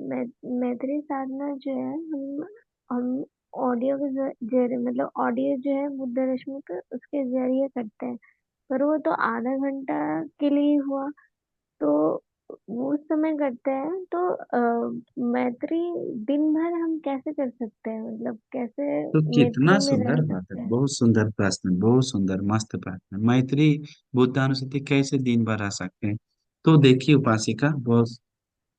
मै, मैत्री साधना जो है, हम ऑडियो के जरिए, मतलब ऑडियो जो है बुद्ध रश्मि का उसके जरिए करते हैं। पर वो तो आधा घंटा के लिए ही हुआ, तो वो उस समय करते हैं। तो मैत्री दिन भर हम कैसे कर सकते हैं, मतलब कैसे तो कितना मैत्री में रह सुंदर बात है, सकते हैं? बहुत सुंदर प्रश्न, बहुत सुंदर मस्त प्रश्न। मैत्री बुद्धानुस्मृति कैसे दिन भर रह सकते हैं? तो देखिए उपासिका, बहुत,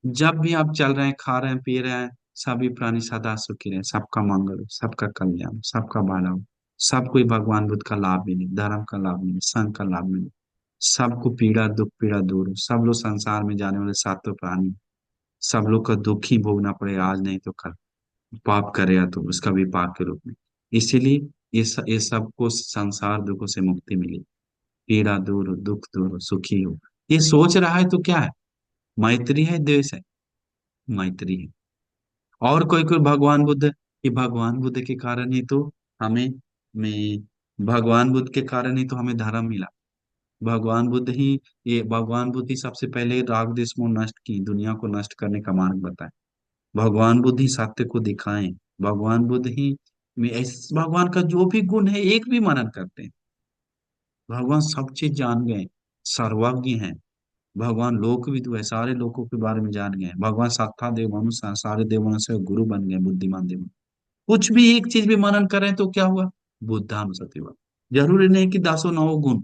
जब भी आप चल रहे हैं, खा रहे हैं, पी रहे हैं, सभी प्राणी सदा सुखी रहे, सबका मंगल हो, सबका कल्याण हो, सबका भला हो, सबको ही भगवान बुद्ध का लाभ मिले, धर्म का लाभ मिले, संघ का लाभ मिले, सबको पीड़ा दुख पीड़ा दूर हो, सब लोग संसार में जाने वाले सातों प्राणी, सब लोग का दुख ही भोगना पड़े आज नहीं तो कल, पाप करेगा तो उसका विपाक के रूप में। इसीलिए ये सबको संसार दुखों से मुक्ति मिली, पीड़ा दूर हो, दुख दूर हो, सुखी हो। ये सोच रहा है तो क्या है? मैत्री है, द्वेष है? मैत्री है। और कोई कोई भगवान बुद्ध, कि भगवान बुद्ध के कारण ही तो हमें, में भगवान बुद्ध के कारण ही तो हमें धर्म मिला। भगवान बुद्ध ही, ये भगवान बुद्ध ही सबसे पहले राग द्वेष मोह नष्ट की, दुनिया को नष्ट करने का मार्ग बताए। भगवान बुद्ध ही सत्य को दिखाएं। भगवान बुद्ध ही में भगवान का जो भी गुण है एक भी मनन करते हैं। भगवान सब चीज जान गए, सर्वज्ञ हैं। भगवान लोकविदु है, सारे लोगों के बारे में जान गए। भगवान साक्षा देव मनुष्य, सारे देवों से गुरु बन गए, बुद्धिमान देव। कुछ भी एक चीज भी मनन करें तो क्या हुआ? बुद्धानुस्मृति हुआ। जरूरी नहीं कि दसों नौ गुण,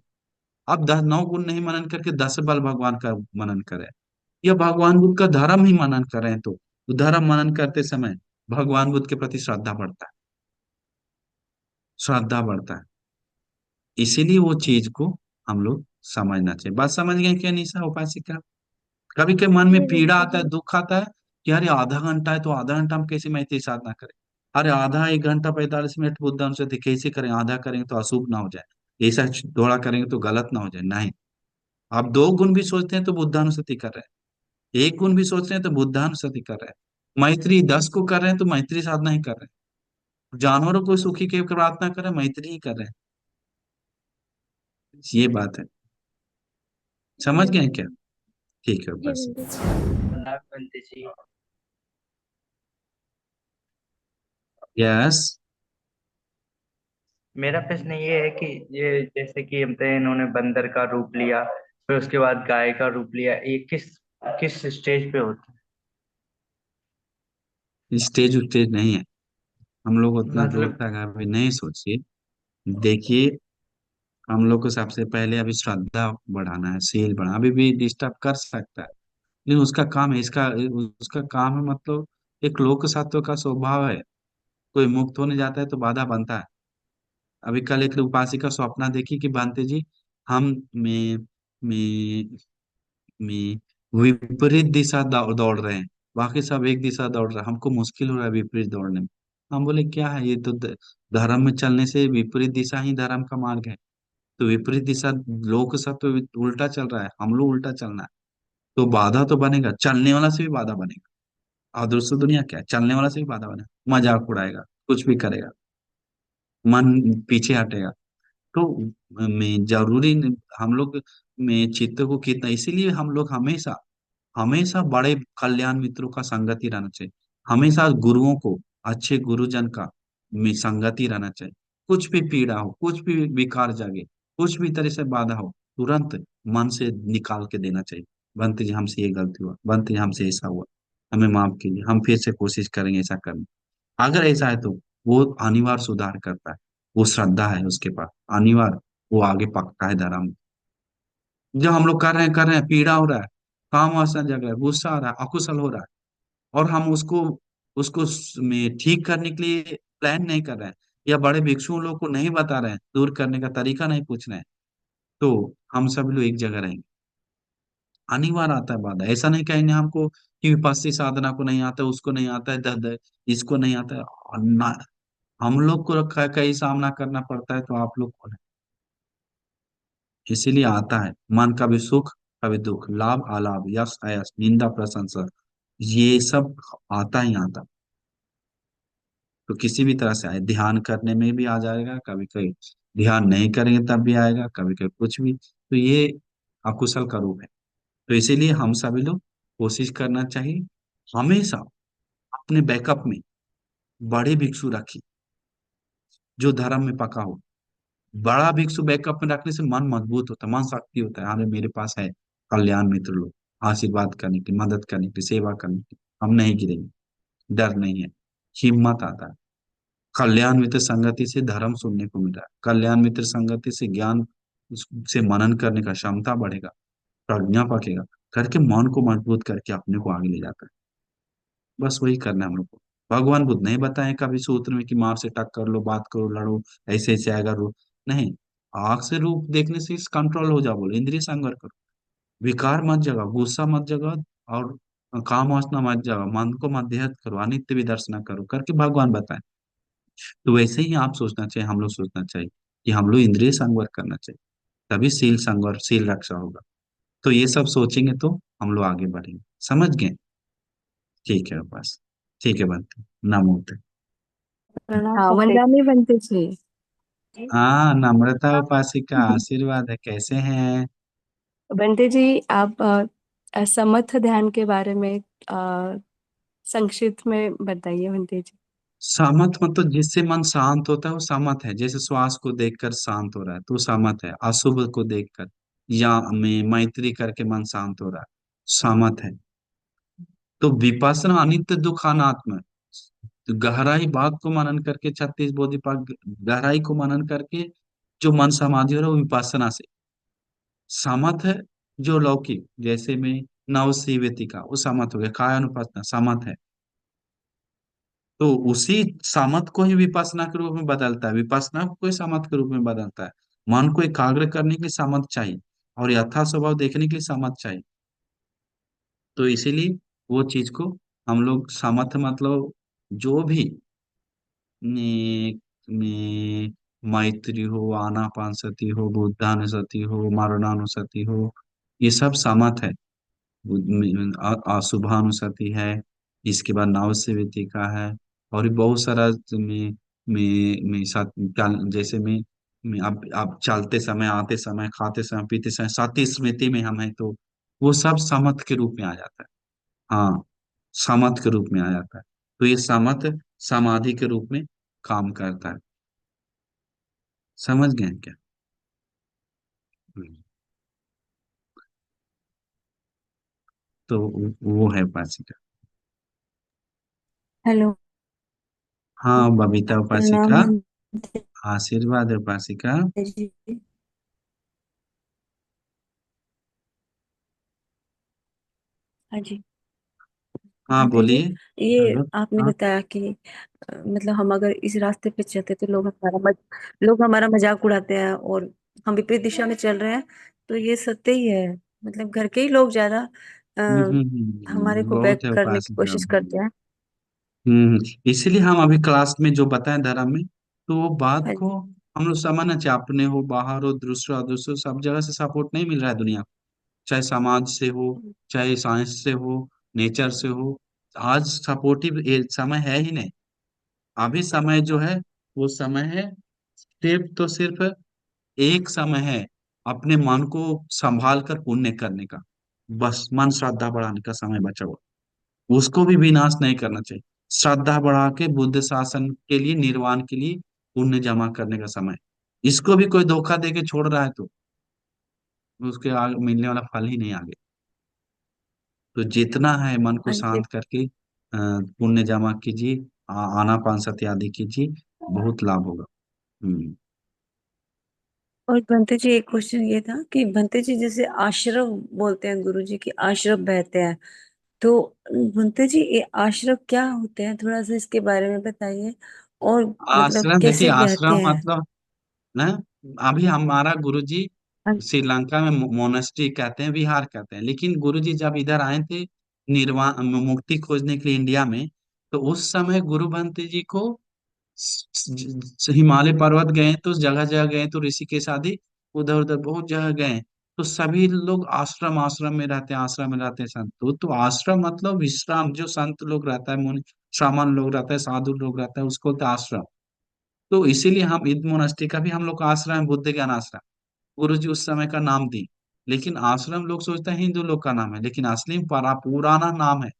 अब 9 गुण नहीं मनन करके 10 बल भगवान का मनन करें, या भगवान बुद्ध का धर्म ही मनन करें, तो धर्म मनन करते समय भगवान बुद्ध के प्रति श्रद्धा बढ़ता है, श्रद्धा बढ़ता है। इसीलिए वो चीज को हम लोग समझना चाहिए। बात समझ गए क्या निशा उपासिका? कभी कभी मन में जी पीड़ा बिल्कुल। आता है, दुख आता है, कि अरे आधा घंटा है तो आधा घंटा हम कैसे मैत्री साधना करें? अरे आधा 1 घंटा 45 मिनट बुद्ध अनुस्मृति कैसे करें? आधा करेंगे तो अशुभ ना हो जाए, ऐसा थोड़ा करेंगे तो गलत ना हो जाए, नहीं। आप 2 गुण भी सोचते हैं तो बुद्धानुस्मृति कर रहे हैं, 1 गुण भी सोच रहे हैं तो बुद्धानुस्मृति कर रहे हैं, मैत्री 10 को कर रहे हैं तो मैत्री साधना ही कर रहे हैं, जानवरों को सुखी के प्रार्थना कर रहे हैं, मैत्री ही कर रहे हैं। ये बात है, समझ गए क्या? बिल्कुल। ठीक है जी बस। बिल्कुल। पंडित जी, यस। मेरा प्रश्न ये है कि ये जैसे कि इन्होंने बंदर का रूप लिया, फिर उसके बाद गाय का रूप लिया, ये किस किस स्टेज पे होता है? स्टेज उस्टेज नहीं है, हम लोग उतना दूर मतलब तक अभी नहीं सोचिए। देखिए, हम लोग को सबसे पहले अभी श्रद्धा बढ़ाना है, शील बढ़ाना। अभी भी डिस्टर्ब कर सकता है, लेकिन उसका काम है, इसका उसका काम है, मतलब एक लोक सत्व का स्वभाव है। कोई मुक्त होने जाता है तो बाधा बनता है। अभी कल एक उपासिका स्वप्न देखी कि बांते जी, हम में में विपरीत दिशा दौड़ रहे हैं, बाकी सब एक दिशा दौड़ रहे हैं, हमको मुश्किल हो रहा है विपरीत दौड़ने में। हम बोले क्या है ये तो धर्म में चलने से विपरीत दिशा ही धर्म का मार्ग है। तो विपरीत दिशा, लोग सब तो उल्टा चल रहा है, हम लोग उल्टा चलना है, तो बाधा तो बनेगा, चलने वाला से भी बाधा बनेगा। और दूसरी दुनिया क्या है, चलने वाला से भी बाधा बनेगा, मजाक उड़ाएगा, कुछ भी करेगा, मन पीछे हटेगा। तो में जरूरी हम लोग में चित्त को कितना, इसीलिए हम लोग हमेशा हमेशा बड़े कल्याण मित्रों का संगति रहना चाहिए। हमेशा गुरुओं को, अच्छे गुरुजन का में संगति रहना चाहिए। कुछ भी पीड़ा हो, कुछ भी विकार जागे, कुछ भी तरह से बाधा हो, तुरंत मन से निकाल के देना चाहिए। बनते जी हमसे ये गलती हुआ, बनते जी हमसे ऐसा हुआ, हमें माफ कीजिए, हम फिर से कोशिश करेंगे ऐसा करने। अगर ऐसा है तो वो अनिवार्य सुधार करता है, वो श्रद्धा है उसके पास, अनिवार्य वो आगे पकता है धर्म। जो हम लोग कर रहे हैं, पीड़ा हो रहा है, काम वासना जग रहा है, गुस्सा आ रहा है, अकुशल हो रहा है, और हम उसको उसको में ठीक करने के लिए प्लान नहीं कर रहे हैं, या बड़े भिक्षुओं लोग को नहीं बता रहे हैं, दूर करने का तरीका नहीं पूछ रहे हैं, तो हम सब लोग एक जगह रहेंगे। अनिवार्य आता है बाधा, ऐसा नहीं कहेंगे हमको कि विपस्सी साधना को नहीं आता, उसको नहीं आता है, इसको नहीं आता है, और ना, हम लोग को रखा है, कई सामना करना पड़ता है, तो आप लोग को नहीं। इसीलिए आता है, मन कभी सुख कभी दुख, लाभ अलाभ, यश अयश, निंदा प्रशंसा, ये सब आता ही आता। तो किसी भी तरह से आए, ध्यान करने में भी आ जाएगा, कभी कभी ध्यान नहीं करेंगे तब भी आएगा, कभी कभी कुछ भी, तो ये अकुशल का रूप है। तो इसीलिए हम सभी लोग कोशिश करना चाहिए हमेशा अपने बैकअप में बड़े भिक्षु रखिए, जो धर्म में पका हो। बड़ा भिक्षु बैकअप में रखने से मन मजबूत होता है, मन शक्ति होता है। अरे मेरे पास है कल्याण मित्र लोग, आशीर्वाद करने की, मदद करने की, सेवा करने की, हम नहीं गिरेंगे। डर नहीं है, हिम्मत आता है। कल्याण मित्र संगति से धर्म सुनने को मिल रहा है, कल्याण मित्र संगति से ज्ञान से मनन करने का क्षमता बढ़ेगा, प्रज्ञा पकेगा, करके मन को मजबूत करके अपने को आगे ले जाता है। बस वही करना है हम लोग को। भगवान बुद्ध नहीं बताए कभी सूत्र में कि मार से टक कर लो, बात करो, लड़ो, ऐसे ऐसे आएगा रूप। नहीं, आंख से रूप देखने से कंट्रोल हो जा बोले, इंद्रिय संवर करो, विकार मत जगाओ, गुस्सा मत जगाओ, और काम वासना मत जगाओ, मन को मध्यस्थ करो, अनित्य विदर्शना करो, करके भगवान बताए। तो वैसे ही आप सोचना चाहिए, हम लोग सोचना चाहिए कि हम लोग इंद्रिय संवर करना चाहिए, तभी शील संवर, शील रक्षा होगा। तो ये सब सोचेंगे तो हम लोग आगे बढ़ेंगे। समझ गए? ठीक है बस। ठीक है बनते, नमो। प्रणाम हाँ फतेह। मंजामी बनते जी। हाँ, नम्रता उपासिका आशीर्वाद है, कैसे हैं? बंटे जी, आप समर्थ ध्यान के बारे में अ, संक्षिप्त में बताइए बंटे जी। समत मतलब जिससे मन शांत होता है वो समत है। जैसे श्वास को देखकर शांत हो रहा है तो समत है, अशुभ को देखकर या में मैत्री करके मन शांत हो रहा है, समत है। तो विपස්සना अनित्य दुख अनात्म, तो गहराई बात को मनन करके, 36 बोधिपाक गहराई को मनन करके जो मन समाधि हो रहा है वो विपස්සना से। समत है जो लौकिक, जैसे में नव सीवेती का, वो समत हो गया, कायानुपस्थित समत है। तो उसी समत को ही विपස්සना के रूप में बदलता है, विपස්සना को ही समत के रूप में बदलता है। मन को एकाग्र करने के लिए समत चाहिए, और यथा स्वभाव देखने के लिए समत चाहिए। तो इसीलिए वो चीज को हम लोग समत मतलब जो भी ने, में मैत्री हो, आनापानसति हो, बुद्धानुसति हो, मरणानुसति हो, ये सब समत है। अशुभानुसति है, इसके बाद नवसेविती का है, और भी बहुत सारा में साथ जैसे में अब चलते समय, आते समय, खाते समय, पीते समय, सती स्मृति में हम हैं, तो वो सब समत के रूप में आ जाता है। हाँ, समत के रूप में आ जाता है। तो ये समत समाधि के रूप में काम करता है। समझ गए क्या? हम्म। तो वो है उपासिका। हेलो। हाँ बबीता प्रणाम उपासिका, बंटे आशीर्वाद है उपासिका। जी। हाँ जी। हाँ बंटे जी, बोलिए। ये हेलो। आपने हाँ। बताया कि मतलब हम अगर इस रास्ते पे चलते तो लोग हमारा मजाक उड़ाते हैं, और हम विपरीत दिशा में चल रहे हैं। तो ये सत्य ही है। मतलब घर के ही लोग ज्यादा हमारे को बहुत बैक है करने की उपासिका। कोशिश करते हैं। इसीलिए हम अभी क्लास में जो बताएं धर्म में, तो वो बात हाँ को जी। हम लोग समझना चाहिए। अपने हो, बाहर हो, दूसरा दूसरे, सब जगह से सपोर्ट नहीं मिल रहा है दुनिया को। चाहे समाज से हो, चाहे साइंस से हो, नेचर से हो, आज सपोर्टिव समय है ही नहीं। अभी समय जो है वो समय है, सिर्फ तो सिर्फ एक समय है अपने मन को संभाल कर पुण्य करने का। बस मन श्रद्धा बढ़ाने का समय बचा हुआ, उसको भी विनाश नहीं करना चाहिए। श्रद्धा बढ़ा के बुद्ध शासन के लिए, निर्वाण के लिए पुण्य जमा करने का समय। इसको भी कोई धोखा दे के छोड़ रहा है तो उसके आगे मिलने वाला फल ही नहीं आगे। तो जितना है मन को हाँ जी। शांत करके पुण्य जमा कीजिए, आनापान सति आदि कीजिए, बहुत लाभ होगा। हम्म। और भंते जी, एक क्वेश्चन ये था कि भंते जी जैसे आश्रम बोलते हैं, गुरु जी की आश्रम बहते हैं, तो भंते जी ये आश्रम क्या होते हैं, थोड़ा सा इसके बारे में बताइए। और मतलब आश्रम देखिए, कैसे बहते आश्रम हैं। मतलब ना, अभी हमारा गुरुजी हाँ। श्रीलंका में मोनेस्ट्री कहते हैं, विहार कहते हैं, लेकिन गुरुजी जब इधर आए थे निर्वाण मुक्ति खोजने के लिए इंडिया में, तो उस समय गुरु भंत जी को हिमालय पर्वत गए तो जगह जगह गए, तो ऋषिकेश आदि उधर उधर बहुत जगह गए। तो सभी लोग आश्रम आश्रम में रहते हैं, आश्रम में रहते हैं संत। तो आश्रम मतलब विश्राम, जो संत लोग रहता है, मुनि श्रामण लोग रहता है, साधु लोग रहता है, उसको बोलते हैं आश्रम। तो इसीलिए हम ईद मोनास्ट्री का भी हम लोग का आश्रम है, बुद्ध ज्ञान आश्रम, गुरु जी उस समय का नाम दी। लेकिन आश्रम लोग सोचते हैं हिंदू लोग का नाम है, लेकिन असली में पुराना नाम है।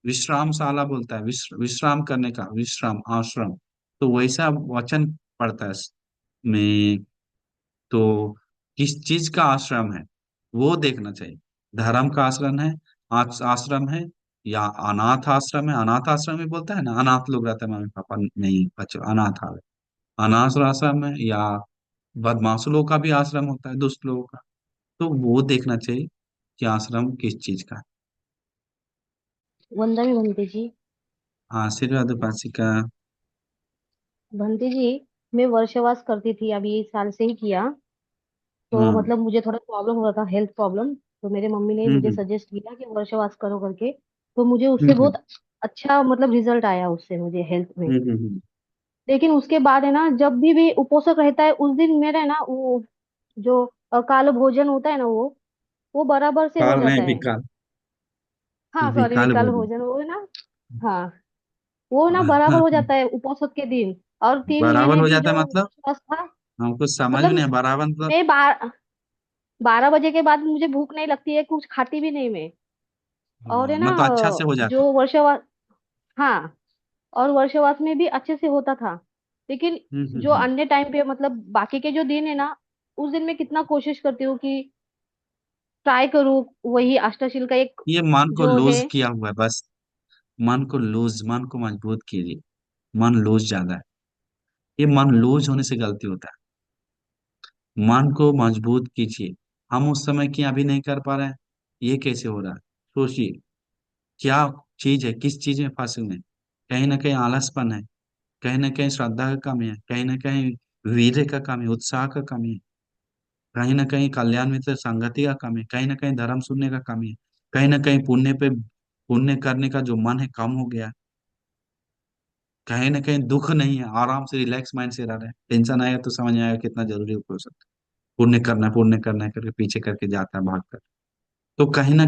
विश्रामशाला बोलता है, विश्राम करने का, विश्राम आश्रम। तो वैसा वचन पड़ता है में। तो किस चीज का आश्रम है वो देखना चाहिए। धर्म का आश्रम है, आश्रम है, या अनाथ आश्रम है। अनाथ आश्रम में बोलता है ना, अनाथ लोग रहते हैं, मम्मी पापा नहीं, बच्चे अनाथ आ गए। अनाथ आश्रम है, या बदमाश लोगों का भी आश्रम होता है, दुष्ट लोगों का। तो वो देखना चाहिए कि आश्रम किस चीज का है। वंदन भंते जी। आशीर्वाद उपासिका। भंते जी, मैं वर्षवास करती थी, अभी 1 साल से ही किया। तो हाँ। मतलब मुझे थोड़ा प्रॉब्लम हो रहा था, हेल्थ प्रॉब्लम। तो मेरे मम्मी ने मुझे हम्म सजेस्ट किया कि वर्षवास करो करके। तो मुझे उससे हम्म बहुत अच्छा मतलब रिजल्ट आया उससे मुझे हेल्थ में। हम्म हम्म, हम्म। लेकिन उसके बाद है ना, जब भी उपोषक रहता है उस दिन मेरा ना वो जो काल भोजन होता है ना, वो बराबर से हो काल नहीं, जाता है। विकाल। हाँ सॉरी, विकाल विकल भोजन। भोजन वो है ना। हाँ, वो ना हाँ, बराबर हाँ, हो जाता है उपोषक के दिन। और 3 महीने बराबर हो भी जाता है जो मतलब? उपवास था, हमको समझ में मतलब नहीं, बराबर मतलब? मैं 12 बजे के बाद मुझे भूख नहीं लगती है, कुछ खाती भी नहीं मैं। और है ना, मतलब अच्छा से हो जाता जो वर्षवास, हाँ, और वर्षवास में भी अच्छे से होता था। लेकिन है। जो अन्य टाइम पे मतलब बाकी के जो दिन है ना, उस दिन मैं कितना कोशिश करती हूँ कि ट्राई करूँ वही अष्टशिल का एक ये मन को जो है। लूज किया हुआ है बस। मन को लूज, मन को मजबूत कीजिए। मन लूज ज्यादा है। ये मन लूज होने से गलती होता है। मन को मजबूत कीजिए। हम उस समय की अभी नहीं कर पा रहे हैं, ये कैसे हो रहा है? सोचिए, क्या चीज है, किस चीज में फंसे हुए हैं? कहीं ना कहीं आलसपन है, कहीं ना कहीं श्रद्धा का कमी है, कहीं ना कहीं वीर्य का कमी, उत्साह का कमी है, कहीं ना कहीं कल्याण मित्र संगति का कमी है, कहीं ना कहीं धर्म सुनने का कमी है, कहीं ना कहीं पुण्य करने का जो मन है कम हो गया है, कहीं ना कहीं दुख नहीं है, आराम से रिलैक्स माइंड से रह रहे हैं। टेंशन आएगा तो समझ में आएगा कितना जरूरी हो सकता है। पुण्य करना है करके पीछे करके जाता है भाग कर। तो कहीं ना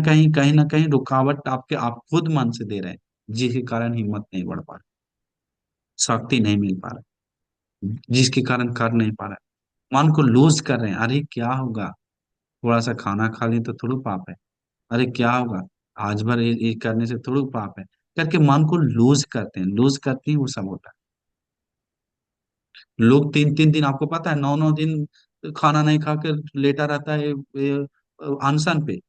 कहीं रुकावट आपके आप खुद मन से दे रहे हैं, जिसके कारण हिम्मत नहीं बढ़ पा रही, शक्ति नहीं मिल पा रहा, जिसके कारण कर नहीं पा रहा, मन को लूज कर रहे हैं। अरे क्या होगा, थोड़ा सा खाना खा लें तो थोड़ा पाप है। अरे क्या होगा, आज भर ये करने से थोड़ा पाप है, करके मन को लूज करते हैं, लूज करते ही वो सब होता है। लोग 3 3 दिन, आपको पता है, 9 9 दिन खाना नहीं खाकर लेटा रहता है अनशन पे।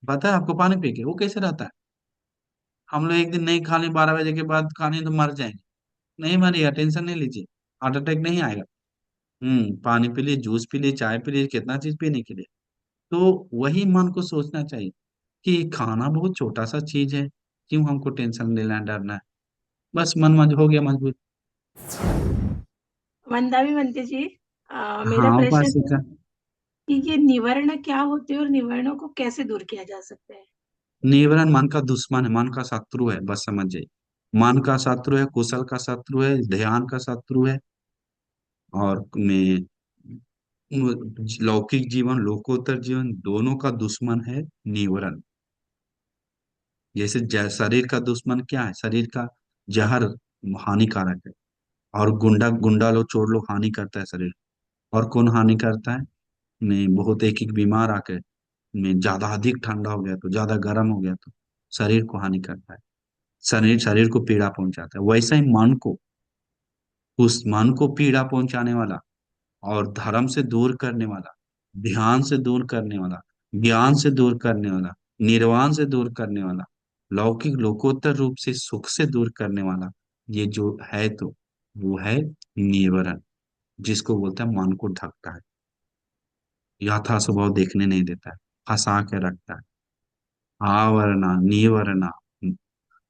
पता है आपको, पानी पी के वो कैसे रहता है? हम लोग एक दिन नहीं खा लें 12 बजे के बाद खाने तो मर जाएंगे। नहीं मरिएगा, टेंशन नहीं लीजिए, हार्ट अटैक नहीं आएगा। पानी पी लिए, जूस पी लिए, चाय पी लिए, कितना चीज पीने के लिए। तो वही मन को सोचना चाहिए कि खाना बहुत छोटा सा चीज है, क्यों हमको टेंशन लेना है, डरना है। बस मन मज हो गया मजबूत। वंदा भी बनते जी। मेरा हाँ प्रश्न था उपासिका। कि ये निवर्ण क्या होते हैं और निवर्णों को कैसे दूर किया जा सकता है। निवरण मन का दुश्मन है, मन का शत्रु है, बस समझ जाइए। मन का शत्रु है, कुशल का शत्रु है, ध्यान का शत्रु है। और में लौकिक जीवन, लोकोत्तर जीवन, दोनों का दुश्मन है निवरण। जैसे शरीर का दुश्मन क्या है? शरीर का जहर हानिकारक है। और गुंडा गुंडा लो, चोर लो, हानि करता है शरीर। और कौन हानि करता है? में बहुत एक एक बीमार आकर, में ज्यादा अधिक ठंडा हो गया तो, ज्यादा गर्म हो गया तो शरीर को हानि करता है। शरीर शरीर को पीड़ा पहुंचाता है। वैसा ही मन को, उस मन को पीड़ा पहुंचाने वाला, और धर्म से दूर करने वाला, ध्यान से दूर करने वाला, ज्ञान से दूर करने वाला, निर्वाण से दूर करने वाला, लौकिक लोकोत्तर रूप से सुख से दूर करने वाला, ये जो है तो वो है निवरण, जिसको बोलते हैं मन को ढकता है, यथा स्वभाव देखने नहीं देता है, फंसा के रखता है। आवरना निवरना,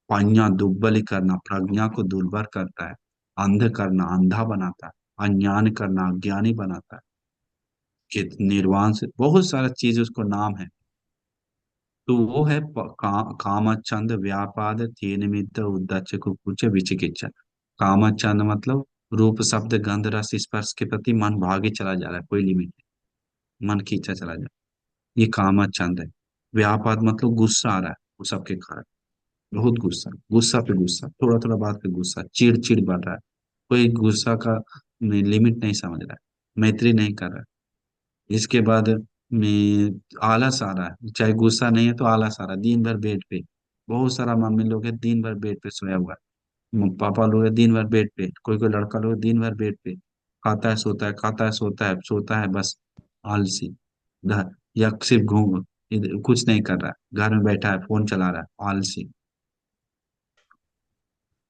प्रज्ञा दुर्बली करना, प्रज्ञा को दुर्बल करता है। अंध करना, अंधा बनाता है। अज्ञान करना, अज्ञानी बनाता है। कि निर्वाण से बहुत सारा चीज उसको नाम है। तो वो है कामचंद व्यापाद तीन मित्र उद्दच्च कुकुच विचिकिच्छा। कामचंद मतलब रूप शब्द गंध रस स्पर्श के प्रति मन भागे चला जा रहा है, कोई लिमिट नहीं, मन खींचा चला जा रहा है, ये कामचंद है। व्यापाद मतलब गुस्सा आ रहा है वो सबके कारण, बहुत गुस्सा, गुस्सा पे गुस्सा, थोड़ा थोड़ा बात पे गुस्सा, चिड़ चिड़ बढ़ रहा है। कोई गुस्सा का लिमिट नहीं समझ रहा है, मैत्री नहीं कर रहा है। इसके बाद में आलस आ रहा है, चाहे गुस्सा नहीं है तो आलस आ रहा है, दिन भर बेड पे बहुत सारा मम्मी लोग है दिन भर बेड पे सोया हुआ है, पापा लोग है दिन भर बेड पे, कोई कोई लड़का लोग है दिन भर बेड पे, खाता है सोता है, खाता है सोता है, सोता है बस, आलसी। घर, या सिर्फ घूम, कुछ नहीं कर रहा है, घर में बैठा है फोन चला रहा है, आलसी।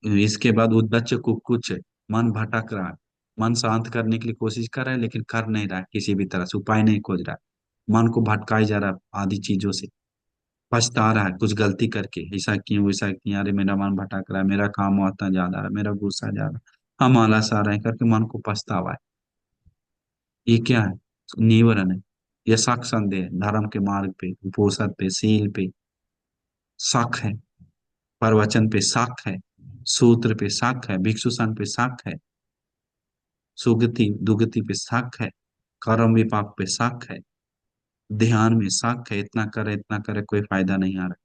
इसके बाद उद्धच कुक्कुच है, मन भटक रहा है, मन शांत करने के लिए कोशिश कर रहा है लेकिन कर नहीं रहा है, किसी भी तरह से उपाय नहीं खोज रहा है, मन को भटकाई जा रहा है आदि चीजों से, पछता रहा है कुछ गलती करके, ऐसा क्यों वैसा क्यों, अरे मेरा मन भटक रहा है, मेरा काम आता जा रहा है, मेरा गुस्सा जा रहा है, हम आलस आ रहे हैं करके मन को पछतावा है। ये क्या है? निवरण है। यह शक संदेह है, धर्म के मार्ग पे, उपोषण पे, सील पे शक है, प्रवचन पे शक है, सूत्र पे शक है, भिक्षुषण पे शक है, सुगति दुगति पे शक है, कर्म विपाक पे शक है, ध्यान में शक है, इतना करे कोई फायदा नहीं आ रहा।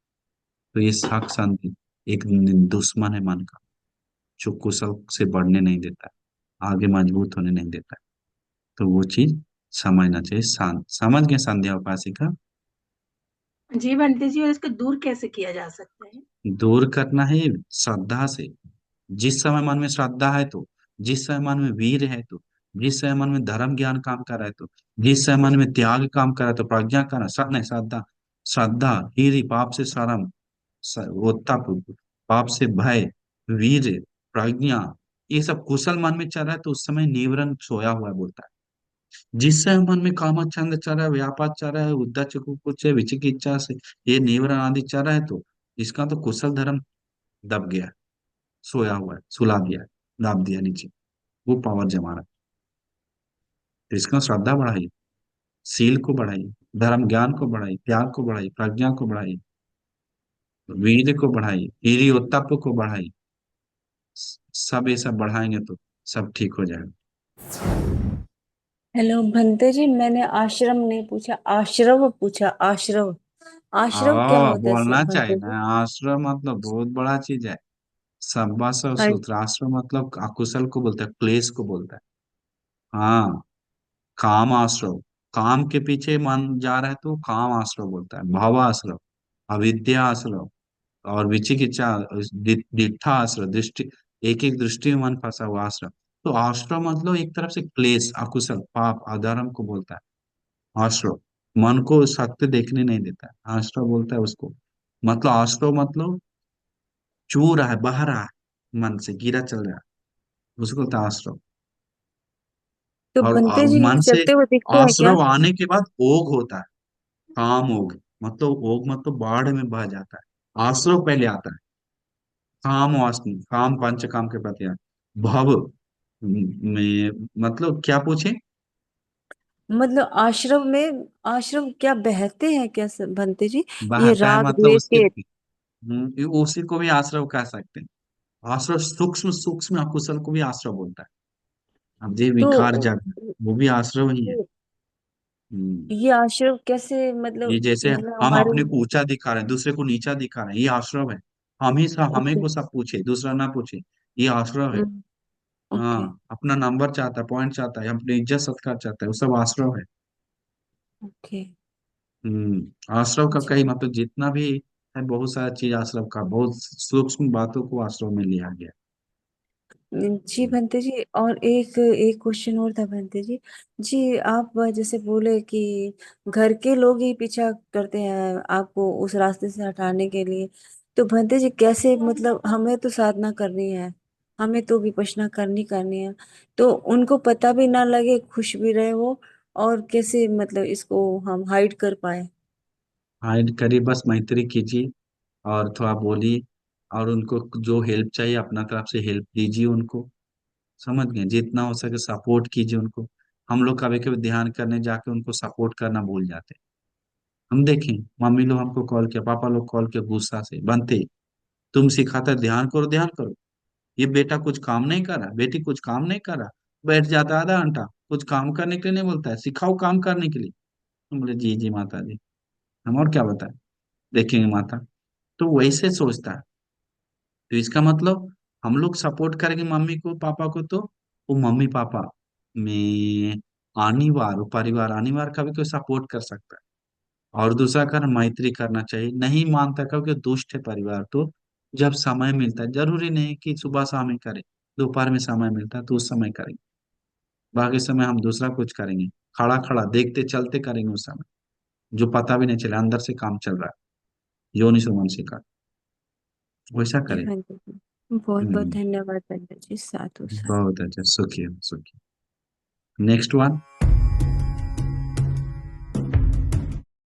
तो ये शक संधि एक दुश्मन है मन का, जो कुशल से बढ़ने नहीं देता है, आगे मजबूत होने नहीं देता है। तो वो चीज समझना चाहिए। शांत समझ गए संध्या उपासिका? जी बंटी जी, और इसको दूर कैसे किया जा सकता है? दूर करना है श्रद्धा से। जिस समय मन में श्रद्धा है तो, जिस समय मन में वीर है तो, जिस समय मन में धर्म ज्ञान काम कर रहा है तो, जिस समय मन में त्याग काम कर रहा है तो, प्रज्ञा का ना नहीं श्रद्धा, श्रद्धा हीरी, पाप से शर्म, वो तप, पाप से भय, वीर, प्रज्ञा, ये सब कुशल मन में चल रहा है तो उस समय निवरण सोया हुआ है बोलता है। जिस समय मन में कामच्छंद चल रहा है, व्यापार चल रहा है, उद्धच कुछ विचिकिच्छा से ये निवरण आदि चल रहा है तो इसका तो कुशल धर्म दब गया, सोया हुआ है, सुला दिया है, दाब दिया नीचे, वो पावर जमा रहा है। तो इसका श्रद्धा बढ़ाइए, सील को बढ़ाइए, धर्म ज्ञान को बढ़ाइए, त्याग को बढ़ाइए, प्रज्ञा को बढ़ाइए, वीर्य को बढ़ाइए, हीरियोत्तप को बढ़ाइए। सब ये सब बढ़ाएंगे तो सब ठीक हो जाएगा। हेलो भंते जी, मैंने आश्रम नहीं पूछा, आश्रव पूछा। आश्रव, आश्रव क्या होता है बोलना चाहिए भंते जी? ना, आश्रम मतलब बहुत बड़ा चीज है। सब्बासव हाँ। सूत्र, आश्रम मतलब अकुशल को बोलता है, क्लेश को बोलता है। हाँ, काम आश्रव, काम के पीछे मन जा रहा है तो काम आश्रव बोलता है, भाव आश्रव, अविद्या आश्रव, और विचिकिच्छा, दिट्ठा आश्रव, दृष्टि, एक एक दृष्टि में मन फंसा हुआ आश्रव। तो आश्रव मतलब एक तरफ से क्लेश, अकुशल, पाप, अधर्म को बोलता है आश्रव। मन को सत्य देखने नहीं देता है, आश्रव बोलता है उसको। मतलब आश्रव मतलब चू रहा है, बह रहा है, मन से गिरा चल रहा है, उसको बोलता है आश्रव। तो और भंते जी मन से चलते हुए दिखते हैं क्या? आश्रव आने के बाद ओघ होता है, काम ओघ, मतलब ओघ मतलब बाढ़ में बह जाता है, आश्रव पहले आता है, काम वासना, काम पंच काम के प्रति भव में, मतलब क्या पूछे? मतलब आश्रम में, आश्रम क्या बहते हैं क्या भंते जी? ये बहता है राग मतलब द्वेष उसके, के। उसी को भी आश्रव कह सकते हैं। आश्रव सूक्ष्म सूक्ष्म अकुशल को भी आश्रव बोलता है। अब ये तो विकार जागरण, वो भी आश्रव ही है। हम्म, ये आश्रम कैसे, ये मतलब जैसे हम हमारे। अपने को ऊंचा दिखा रहे हैं, दूसरे को नीचा दिखा रहे हैं, ये आश्रव है। हम ही सब, हमें ओके। को सब पूछे, दूसरा ना पूछे, ये आश्रव है। ओके। हाँ, अपना नंबर चाहता है, पॉइंट चाहता है, अपनी इज्जत सत्कार चाहता है, वो सब आश्रव है। ओके। आश्रव का जी। कई मतलब जितना भी है, बहुत सारा चीज आश्रव का, बहुत सूक्ष्म बातों को आश्रव में लिया गया। जी भंते जी, और एक एक क्वेश्चन और था भंते जी। जी आप जैसे बोले कि घर के लोग ही पीछा करते हैं आपको उस रास्ते से हटाने के लिए, तो भंते जी कैसे, मतलब हमें तो साधना करनी है, हमें तो विपश्यना करनी करनी है, तो उनको पता भी ना लगे, खुश भी रहे वो, और कैसे मतलब इसको हम हाइड कर पाए? हाइड करिए, बस मैत्री कीजिए और थोड़ा बोलिए, और उनको जो हेल्प चाहिए अपना तरफ से हेल्प दीजिए उनको। समझ गए? जितना हो सके सपोर्ट कीजिए उनको। हम लोग कभी कभी ध्यान करने जाके उनको सपोर्ट करना भूल जाते हैं। हम देखें, मम्मी लोग हमको कॉल किया, पापा लोग कॉल किया, गुस्सा से बनते, तुम सिखाता ध्यान करो ध्यान करो, ये बेटा कुछ काम नहीं कर रहा, बेटी कुछ काम नहीं कर रहा, बैठ जाता है आधा घंटा, कुछ काम करने के लिए नहीं बोलता है, सिखाओ काम करने के लिए। हम बोले जी जी माता जी, हम और क्या बताएं, देखेंगे माता। तो वैसे सोचता है। तो इसका मतलब हम लोग सपोर्ट करेंगे मम्मी को पापा को तो वो मम्मी पापा में अनिवार्य, परिवार अनिवार्य कभी कोई सपोर्ट कर सकता है। और दूसरा कर मैत्री करना चाहिए। नहीं मानता क्योंकि दुष्ट है परिवार, तो जब समय मिलता है, जरूरी नहीं कि सुबह शाम ही करें, दोपहर में समय मिलता है तो उस समय करेंगे, बाकी समय हम दूसरा कुछ करेंगे, खड़ा खड़ा देखते चलते करेंगे उस समय, जो पता भी नहीं चला अंदर से काम चल रहा है, योनि सुमन का, वैसा जी करें। पंडित जी, बहुत बहुत हम्म। धन्यवाद पंडित जी, साधु साधु। बहुत अच्छा, सुखी सुखी। Next one.